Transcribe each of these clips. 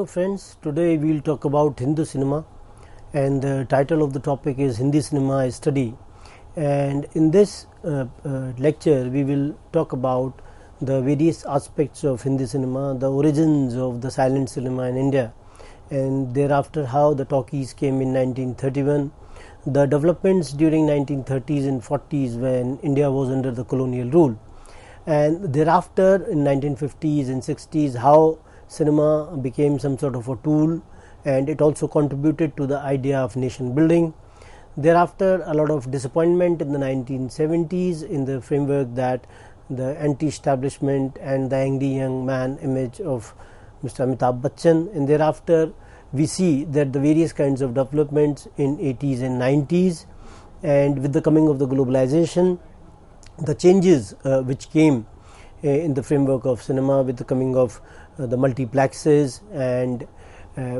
Hello friends, today we will talk about Hindu cinema, and the title of the topic is Hindi Cinema a Study. And in this lecture we will talk about the various aspects of Hindi cinema, the origins of the silent cinema in India, and thereafter how the talkies came in 1931, the developments during 1930s and 40s when India was under the colonial rule, and thereafter in 1950s and 60s how cinema became some sort of a tool, and it also contributed to the idea of nation building. Thereafter, a lot of disappointment in the 1970s in the framework that the anti-establishment and the angry young man image of Mr. Amitabh Bachchan, and thereafter we see that the various kinds of developments in 80s and 90s, and with the coming of the globalization, the changes which came in the framework of cinema with the coming of the multiplexes and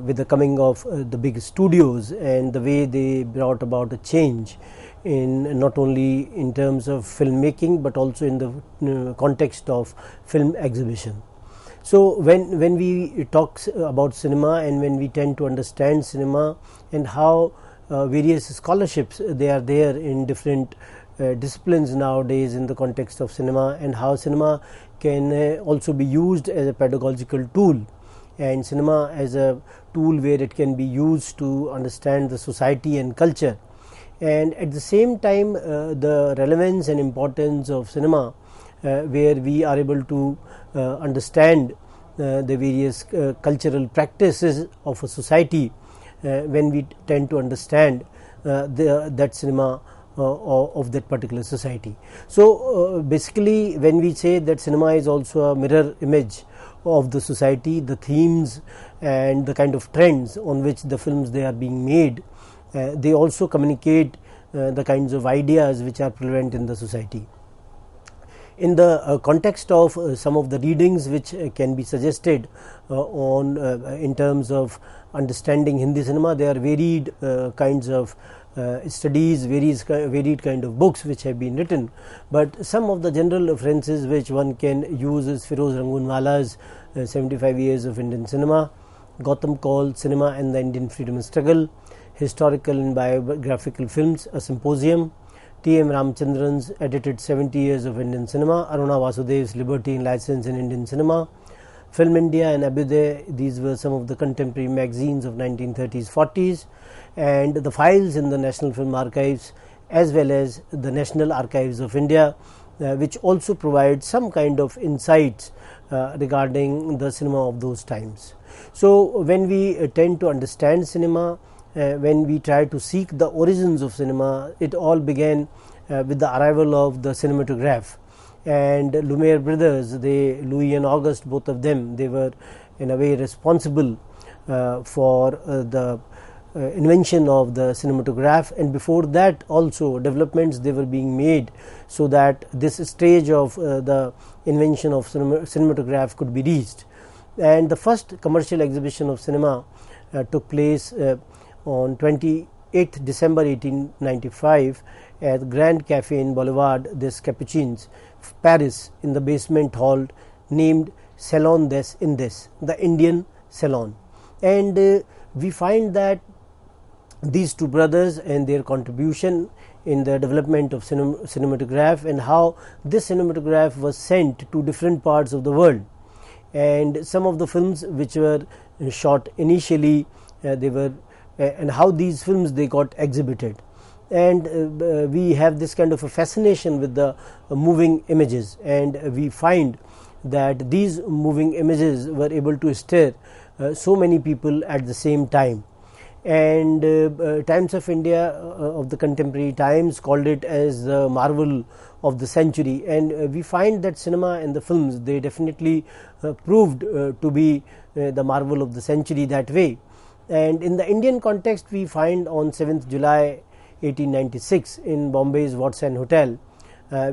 with the coming of the big studios, and the way they brought about a change in not only in terms of filmmaking but also in the context of film exhibition. So when we talk about cinema and when we tend to understand cinema and how various scholarships they are there in different disciplines nowadays in the context of cinema, and how cinema can also be used as a pedagogical tool, and cinema as a tool where it can be used to understand the society and culture, and at the same time the relevance and importance of cinema where we are able to understand the various cultural practices of a society when we tend to understand that cinema of that particular society. So basically when we say that cinema is also a mirror image of the society, the themes and the kind of trends on which the films they are being made, they also communicate the kinds of ideas which are prevalent in the society. In the context of some of the readings which can be suggested in terms of understanding Hindi cinema, there are varied kinds of studies, varied kind of books which have been written, but some of the general references which one can use is Feroz Rangunwala's 75 Years of Indian Cinema, Gautam Kaul's Cinema and the Indian Freedom Struggle, Historical and Biographical Films, a Symposium, T.M. Ramchandran's edited 70 Years of Indian Cinema, Aruna Vasudev's Liberty and License in Indian Cinema, Film India and Abhyuday. These were some of the contemporary magazines of 1930s, 40s, and the files in the National Film Archives as well as the National Archives of India, which also provide some kind of insights regarding the cinema of those times. So when we tend to understand cinema, when we try to seek the origins of cinema, it all began with the arrival of the cinematograph. And Lumiere brothers, Louis and Auguste, both of them, they were in a way responsible for the invention of the cinematograph, and before that also developments they were being made so that this stage of the invention of cinematograph could be reached. And the first commercial exhibition of cinema took place on 28th December 1895 at Grand Cafe in Boulevard des Capucines, Paris, in the basement hall named Salon des Indes, the Indian Salon. And we find that these two brothers and their contribution in the development of cinematograph, and how this cinematograph was sent to different parts of the world, and some of the films which were shot initially they were and how these films they got exhibited. And we have this kind of a fascination with the moving images, and we find that these moving images were able to stir so many people at the same time. And Times of India of the contemporary times called it as the marvel of the century, and we find that cinema and the films they definitely proved to be the marvel of the century that way. And in the Indian context, we find on 7th July 1896 in Bombay's Watson Hotel,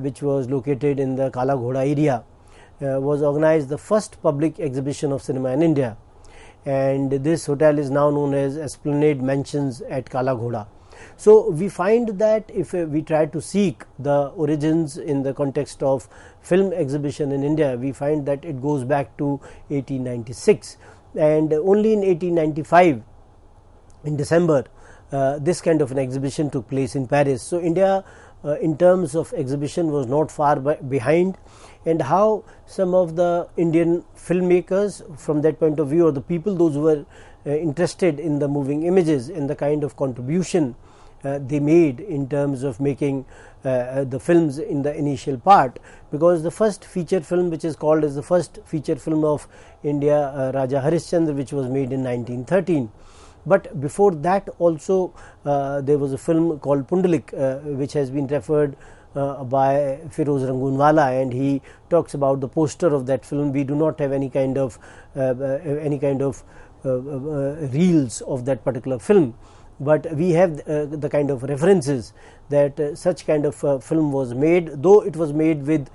which was located in the Kala Ghoda area, was organized the first public exhibition of cinema in India, and this hotel is now known as Esplanade Mansions at Kala Ghoda. So we find that if we try to seek the origins in the context of film exhibition in India, we find that it goes back to 1896, and only in 1895 in December this kind of an exhibition took place in Paris. So India in terms of exhibition was not far behind, and how some of the Indian filmmakers from that point of view, or the people those who were interested in the moving images and the kind of contribution they made in terms of making the films in the initial part, because the first feature film, which is called as the first feature film of India, Raja Harishchandra, which was made in 1913. But before that also there was a film called Pundalik, which has been referred by Feroz Rangoonwala, and he talks about the poster of that film. We do not have any kind of reels of that particular film, but we have the kind of references that such kind of film was made, though it was made with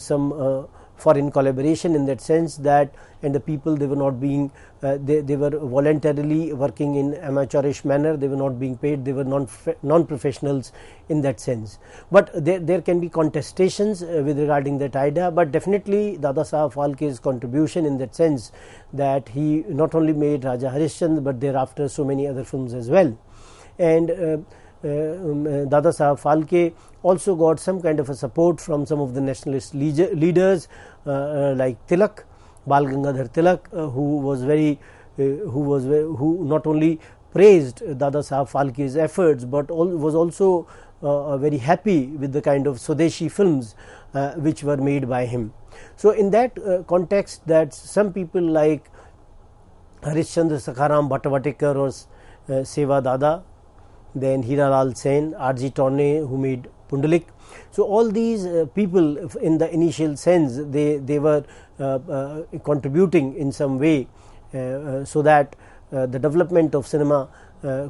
some foreign collaboration, in that sense that, and the people, they were not being they were voluntarily working in amateurish manner, they were not being paid, they were non-professionals in that sense. But there can be contestations with regarding that idea, but definitely Dada Saheb Phalke's contribution in that sense, that he not only made Raja Harishchandra but thereafter so many other films as well. And Dada Saheb Phalke also got some kind of a support from some of the nationalist leaders like Tilak, Bal Gangadhar Tilak, who not only praised Dada Saheb Phalke's efforts but was also very happy with the kind of Swadeshi films which were made by him. So in that context, that some people like Harishchandra Sakharam Bhattavatikar or Seva Dada, then Hiralal Sen, R.G. Torne, who made Pundalik. So all these people in the initial sense, they were contributing in some way so that the development of cinema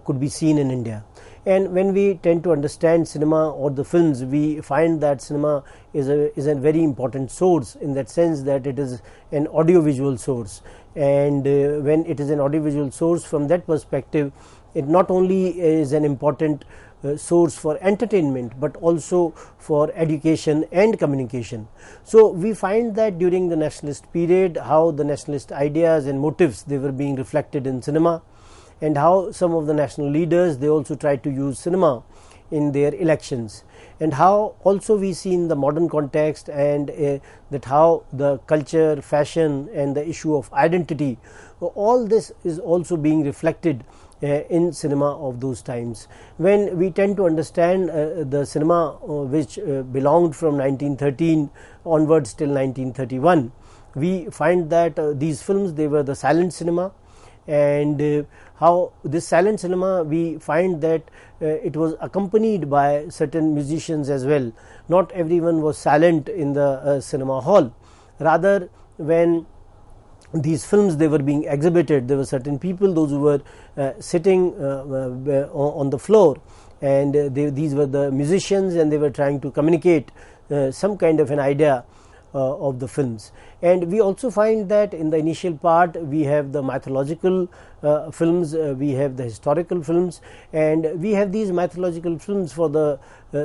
could be seen in India. And when we tend to understand cinema or the films, we find that cinema is a very important source, in that sense that it is an audiovisual source. And when it is an audiovisual source, from that perspective, it not only is an important source for entertainment but also for education and communication. So we find that during the nationalist period, how the nationalist ideas and motives, they were being reflected in cinema, and how some of the national leaders, they also tried to use cinema in their elections, and how also we see in the modern context, and that how the culture, fashion and the issue of identity, all this is also being reflected in cinema of those times. When we tend to understand the cinema which belonged from 1913 onwards till 1931, we find that these films, they were the silent cinema, and how this silent cinema, we find that it was accompanied by certain musicians as well. Not everyone was silent in the cinema hall. Rather, when these films, they were being exhibited, there were certain people, those who were sitting on the floor, and these were the musicians, and they were trying to communicate some kind of an idea of the films. And we also find that in the initial part, we have the mythological films, we have the historical films, and we have these mythological films for the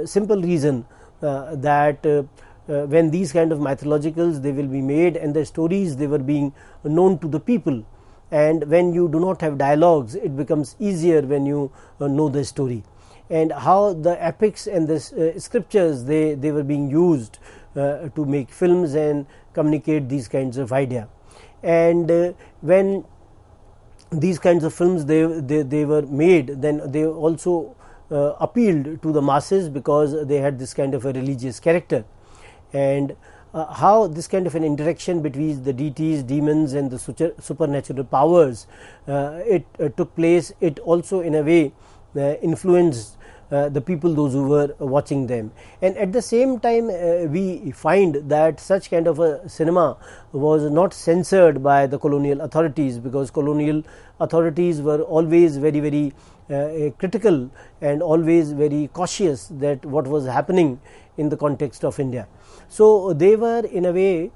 simple reason that when these kind of mythologicals, they will be made, and the stories, they were being known to the people, and when you do not have dialogues, it becomes easier when you know the story. And how the epics and the scriptures, they were being used to make films and communicate these kinds of idea. And when these kinds of films, they were made, then they also appealed to the masses, because they had this kind of a religious character. And how this kind of an interaction between the deities, demons and the supernatural powers, it took place, it also in a way influenced the people, those who were watching them. And at the same time, we find that such kind of a cinema was not censored by the colonial authorities, because colonial authorities were always very, very critical and always very cautious that what was happening in the context of India. So they were in a way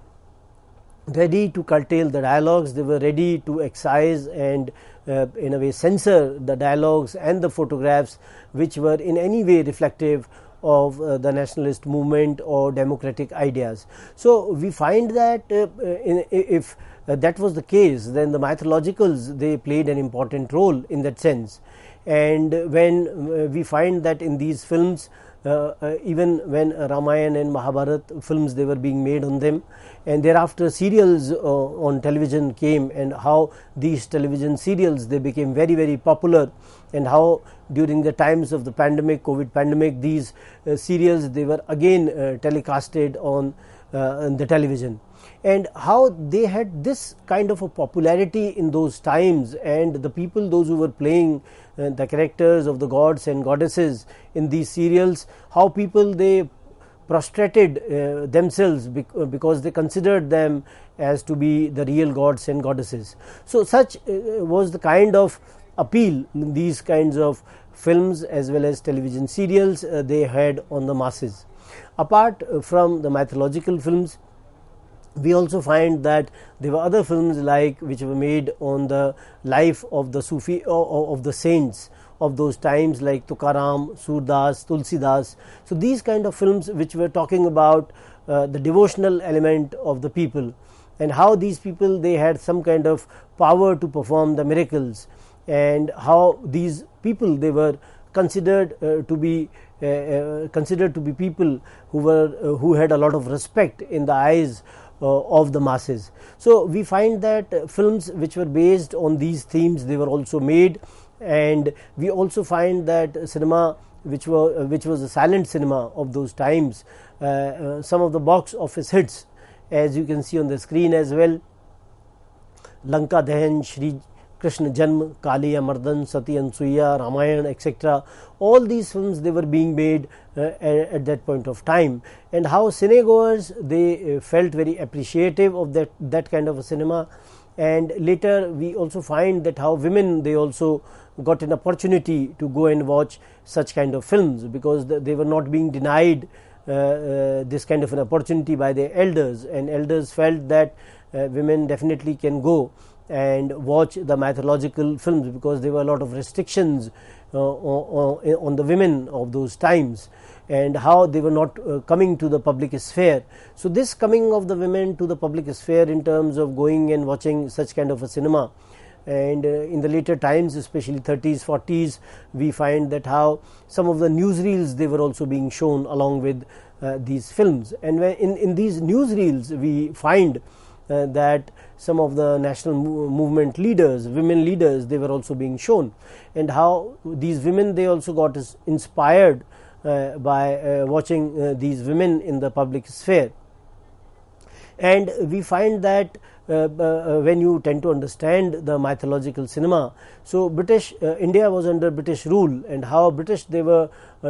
ready to curtail the dialogues, they were ready to excise and in a way censor the dialogues and the photographs which were in any way reflective of the nationalist movement or democratic ideas. So we find that if that was the case, then the mythologicals, they played an important role in that sense. And when we find that in these films, even when Ramayana and Mahabharata films, they were being made on them, and thereafter serials on television came, and how these television serials, they became very, very popular, and how during the times of the pandemic, COVID pandemic, these serials, they were again telecasted on the television, and how they had this kind of a popularity in those times, and the people, those who were playing the characters of the gods and goddesses in these serials, how people, they prostrated themselves because they considered them as to be the real gods and goddesses. So such was the kind of appeal these kinds of films as well as television serials they had on the masses. Apart from the mythological films, we also find that there were other films like which were made on the life of the Sufi of the saints of those times, like Tukaram, Surdas, Tulsidas. So these kind of films which were talking about the devotional element of the people, and how these people, they had some kind of power to perform the miracles, and how these people, they were considered to be people who had a lot of respect in the eyes of the masses. So we find that films which were based on these themes, they were also made, and we also find that cinema which was a silent cinema of those times, some of the box office hits, as you can see on the screen as well: Lanka Dahan, Shri Krishna Janm, Kali Amardan, Sati Ansuya, Ramayana, etc. All these films, they were being made at that point of time, and how cinegoers, they felt very appreciative of that kind of a cinema. And later we also find that how women, they also got an opportunity to go and watch such kind of films, because they were not being denied this kind of an opportunity by their elders, and elders felt that women definitely can go and watch the mythological films, because there were a lot of restrictions on the women of those times, and how they were not coming to the public sphere. So this coming of the women to the public sphere in terms of going and watching such kind of a cinema, and in the later times, especially 30s, 40s, we find that how some of the newsreels, they were also being shown along with these films. And when in these newsreels, we find that some of the national movement leaders, women leaders, they were also being shown, and how these women, they also got inspired by watching these women in the public sphere. And we find that when you tend to understand the mythological cinema, so India was under British rule, and how British, they were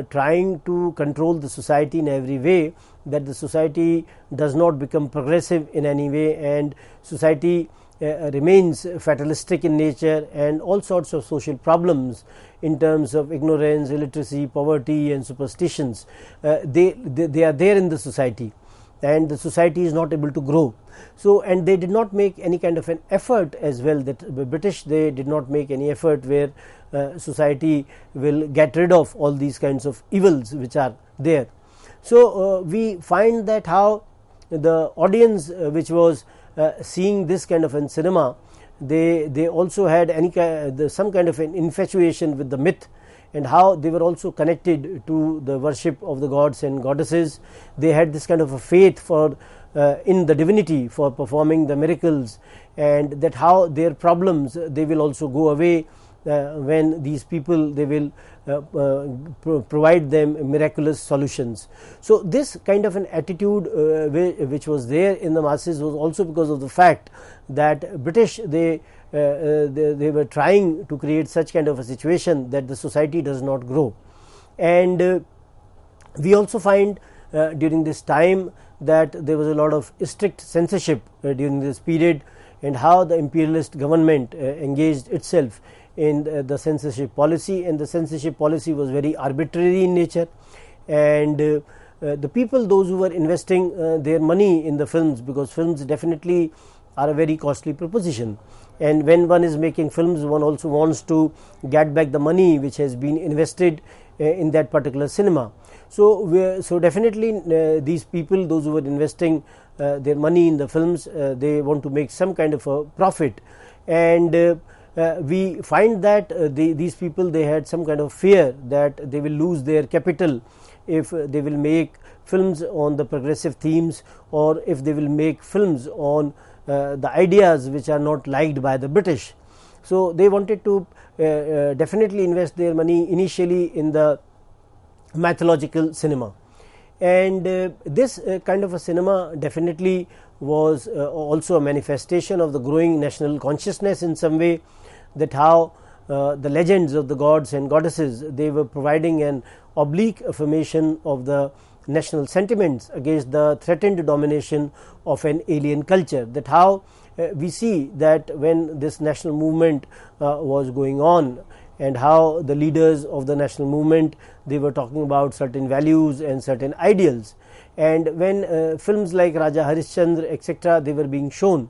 trying to control the society in every way, that the society does not become progressive in any way, and society remains fatalistic in nature, and all sorts of social problems in terms of ignorance, illiteracy, poverty and superstitions, they are there in the society, and the society is not able to grow. So, and they did not make any kind of an effort as well, that the British, they did not make any effort where society will get rid of all these kinds of evils which are there. So we find that how the audience which was seeing this kind of a cinema, they also had some kind of an infatuation with the myth, and how they were also connected to the worship of the gods and goddesses. They had this kind of a faith for in the divinity for performing the miracles, and that how their problems, they will also go away when these people, they will provide them miraculous solutions. So this kind of an attitude which was there in the masses was also because of the fact that British, they were trying to create such kind of a situation that the society does not grow. And we also find during this time that there was a lot of strict censorship during this period, and how the imperialist government engaged itself in the censorship policy, and the censorship policy was very arbitrary in nature. And the people, those who were investing their money in the films, because films definitely are a very costly proposition, and when one is making films, one also wants to get back the money which has been invested in that particular cinema. So definitely these people, those who were investing their money in the films, they want to make some kind of a profit, and we find that these people, they had some kind of fear that they will lose their capital if they will make films on the progressive themes, or if they will make films on the ideas which are not liked by the British. So they wanted to definitely invest their money initially in the mythological cinema, and this kind of a cinema definitely was also a manifestation of the growing national consciousness in some way, that how the legends of the gods and goddesses, they were providing an oblique affirmation of the national sentiments against the threatened domination of an alien culture. That how we see that when this national movement was going on, and how the leaders of the national movement, they were talking about certain values and certain ideals, and when films like Raja Harishchandra etc., they were being shown,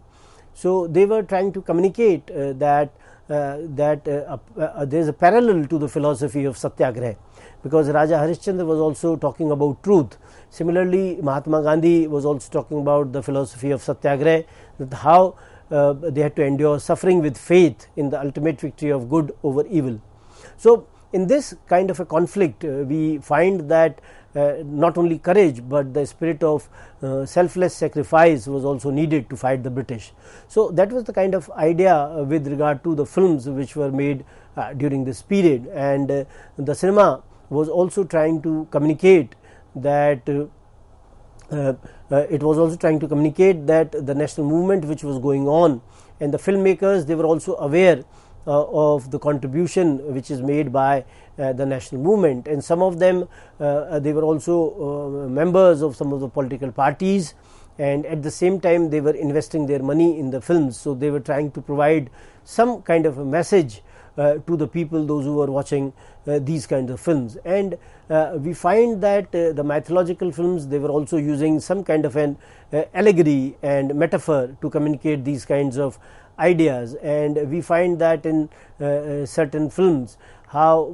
so they were trying to communicate that there is a parallel to the philosophy of Satyagraha, because Raja Harishchandra was also talking about truth. Similarly, Mahatma Gandhi was also talking about the philosophy of Satyagraha, that how they had to endure suffering with faith in the ultimate victory of good over evil. So in this kind of a conflict, we find that not only courage but the spirit of selfless sacrifice was also needed to fight the British. So that was the kind of idea with regard to the films which were made during this period, and the cinema was also trying to communicate that it was also trying to communicate that the national movement which was going on, and the filmmakers, they were also aware of the contribution which is made by the national movement, and some of them they were also members of some of the political parties, and at the same time they were investing their money in the films. So they were trying to provide some kind of a message to the people, those who were watching these kinds of films. And we find that the mythological films, they were also using some kind of an allegory and metaphor to communicate these kinds of ideas, and we find that in certain films how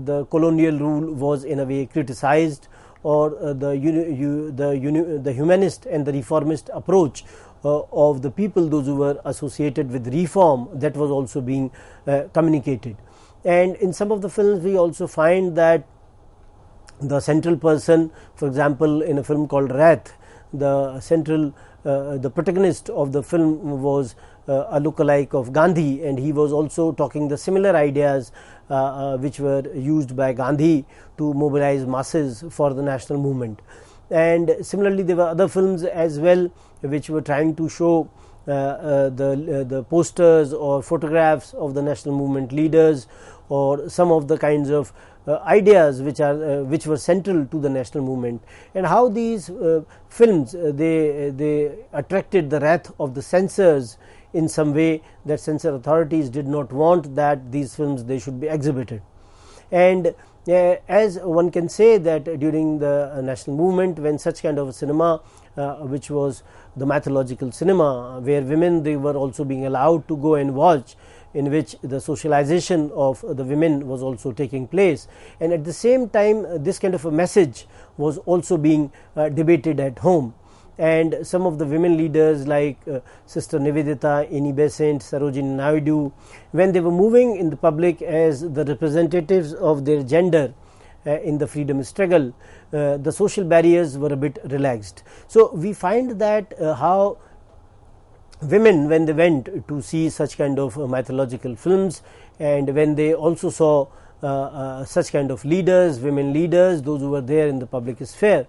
the colonial rule was in a way criticized, or the humanist and the reformist approach of the people, those who were associated with reform, that was also being communicated. And in some of the films we also find that the central person, for example in a film called Wrath, the protagonist of the film was a lookalike of Gandhi, and he was also talking the similar ideas which were used by Gandhi to mobilize masses for the national movement. And similarly there were other films as well which were trying to show the posters or photographs of the national movement leaders, or some of the kinds of ideas which were central to the national movement, and how these films they attracted the wrath of the censors in some way, that censor authorities did not want that these films they should be exhibited. And as one can say that during the national movement, when such kind of a cinema which was the mythological cinema, where women, they were also being allowed to go and watch, in which the socialization of the women was also taking place, and at the same time this kind of a message was also being debated at home. And some of the women leaders like Sister Nivedita, Annie Besant, Sarojini Naidu, when they were moving in the public as the representatives of their gender in the freedom struggle, the social barriers were a bit relaxed. So we find that how women, when they went to see such kind of mythological films, and when they also saw such kind of leaders, women leaders, those who were there in the public sphere,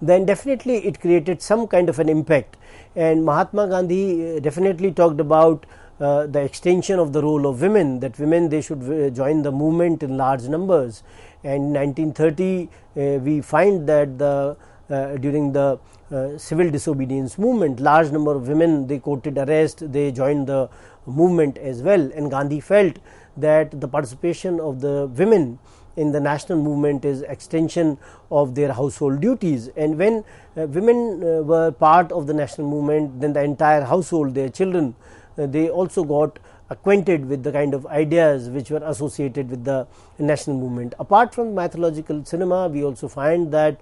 then definitely it created some kind of an impact. And Mahatma Gandhi definitely talked about the extension of the role of women, that women, they should join the movement in large numbers. And in 1930 we find that during the civil disobedience movement, large number of women, they courted arrest, they joined the movement as well, and Gandhi felt that the participation of the women in the national movement is extension of their household duties. And when women were part of the national movement, then the entire household, their children, they also got acquainted with the kind of ideas which were associated with the national movement. Apart from mythological cinema, we also find that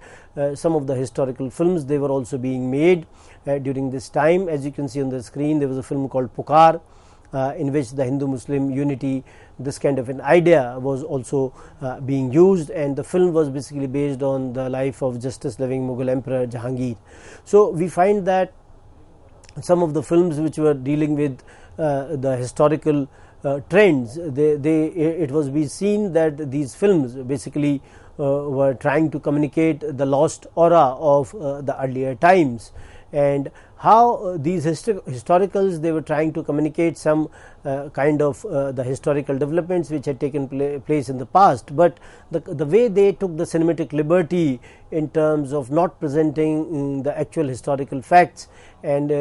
some of the historical films, they were also being made during this time. As you can see on the screen, there was a film called Pukar, in which the Hindu-Muslim unity, this kind of an idea was also being used, and the film was basically based on the life of justice-loving Mughal Emperor Jahangir. So we find that some of the films which were dealing with the historical trends, it was be seen that these films basically were trying to communicate the lost aura of the earlier times, and how these historicals, they were trying to communicate some kind of the historical developments which had taken place in the past, but the way they took the cinematic liberty in terms of not presenting the actual historical facts, and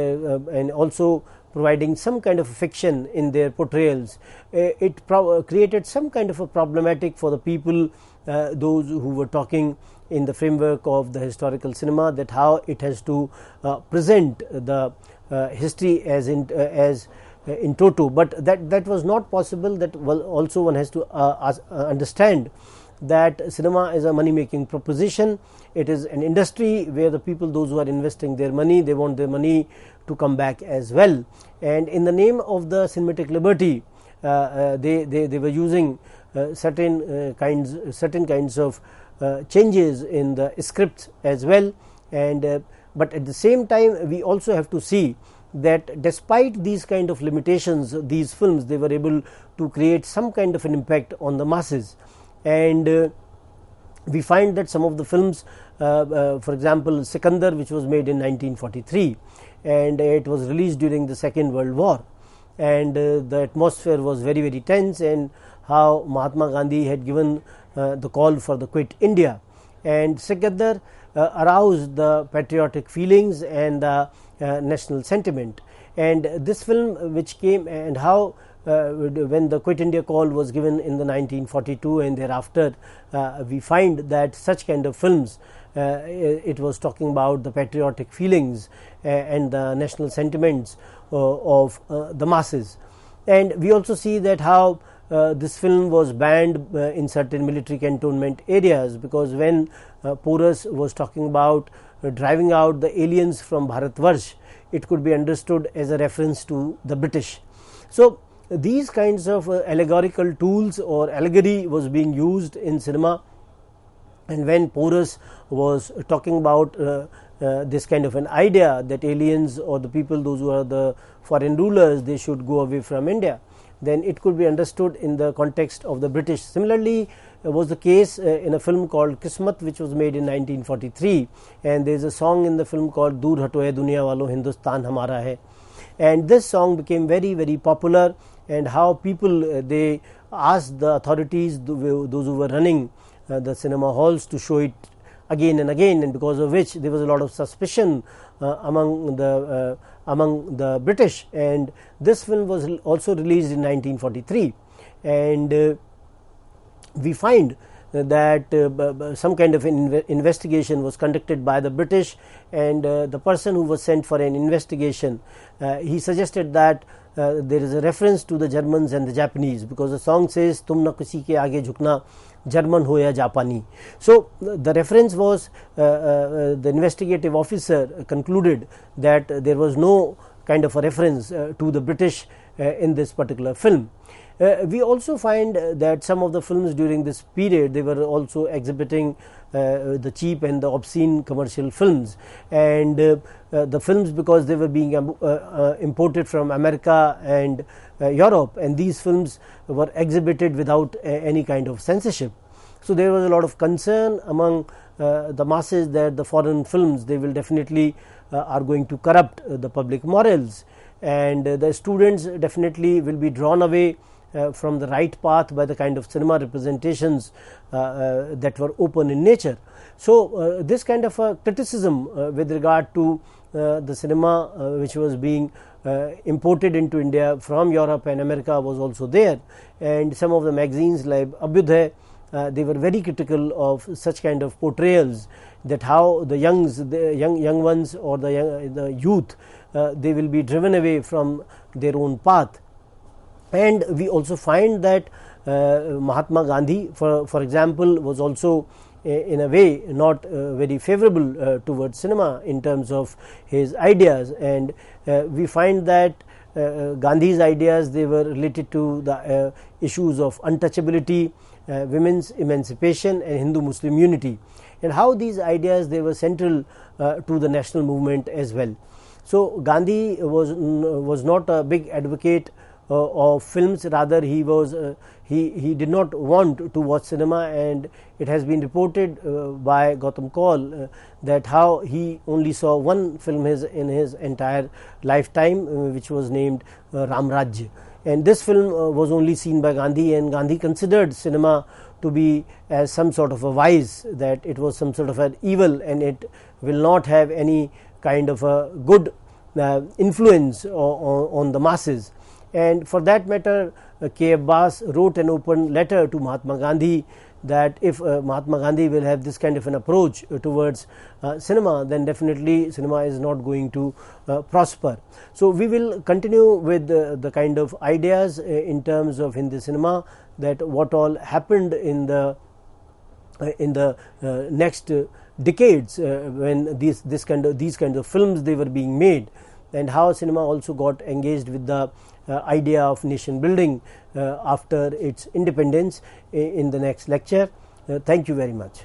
also providing some kind of fiction in their portrayals, it created some kind of a problematic for the people, those who were talking in the framework of the historical cinema, that how it has to present the history as in toto, but that was not possible. That also one has to understand that cinema is a money making proposition. It is an industry where the people, those who are investing their money, they want their money to come back as well, and in the name of the cinematic liberty, they were using certain kinds of changes in the scripts as well, and but at the same time we also have to see that despite these kind of limitations, these films, they were able to create some kind of an impact on the masses. And we find that some of the films, for example Sikandar, which was made in 1943, and it was released during the Second World War, and the atmosphere was very, very tense, and how Mahatma Gandhi had given the call for the quit India, and Sikandar aroused the patriotic feelings and the national sentiment. And this film which came, and how when the Quit India call was given in the 1942 and thereafter, we find that such kind of films, it was talking about the patriotic feelings and the national sentiments of the masses. And we also see that how this film was banned in certain military cantonment areas, because when Porus was talking about driving out the aliens from Bharatvarsh, it could be understood as a reference to the British. So these kinds of allegorical tools or allegory was being used in cinema, and when Porus was talking about this kind of an idea that aliens or the people, those who are the foreign rulers, they should go away from India, then it could be understood in the context of the British. Similarly was the case in a film called Kismat, which was made in 1943, and there is a song in the film called Dur Hato Hai Duniya Walo Hindustan Hamara Hai, and this song became very, very popular, and how people they asked the authorities, those who were running the cinema halls, to show it again and again, and because of which there was a lot of suspicion among the British. And this film was also released in 1943, and we find that some kind of an investigation was conducted by the British, and the person who was sent for an investigation, he suggested that there is a reference to the Germans and the Japanese, because the song says tum na kisi ke aage jhukna, German ho ya Japani. So the reference was, the investigative officer concluded that there was no kind of a reference to the British in this particular film. We also find that some of the films during this period, they were also exhibiting the cheap and the obscene commercial films, and the films, because they were being imported from America and Europe, and these films were exhibited without any kind of censorship. So there was a lot of concern among the masses that the foreign films, they will definitely are going to corrupt the public morals, and the students definitely will be drawn away from the right path by the kind of cinema representations that were open in nature. So this kind of a criticism with regard to the cinema which was being imported into India from Europe and America was also there, and some of the magazines like Abhyuday, they were very critical of such kind of portrayals, that how the young ones or the youth, they will be driven away from their own path. And we also find that Mahatma Gandhi, for example, was also in a way not very favorable towards cinema in terms of his ideas, and we find that Gandhi's ideas, they were related to the issues of untouchability, women's emancipation, and Hindu-Muslim unity, and how these ideas, they were central to the national movement as well. So Gandhi was not a big advocate of films, rather he was he did not want to watch cinema, and it has been reported by Gautam Kaul that how he only saw one film in his entire lifetime, which was named Ram Rajya, and this film was only seen by Gandhi, and Gandhi considered cinema to be as some sort of a vice, that it was some sort of an evil, and it will not have any kind of a good influence on the masses. And for that matter, K. Abbas wrote an open letter to Mahatma Gandhi that if Mahatma Gandhi will have this kind of an approach towards cinema, then definitely cinema is not going to prosper. So we will continue with the kind of ideas in terms of Hindi cinema, that what all happened in the next decades when these kinds of films, they were being made, and how cinema also got engaged with the idea of nation building after its independence in the next lecture. Thank you very much.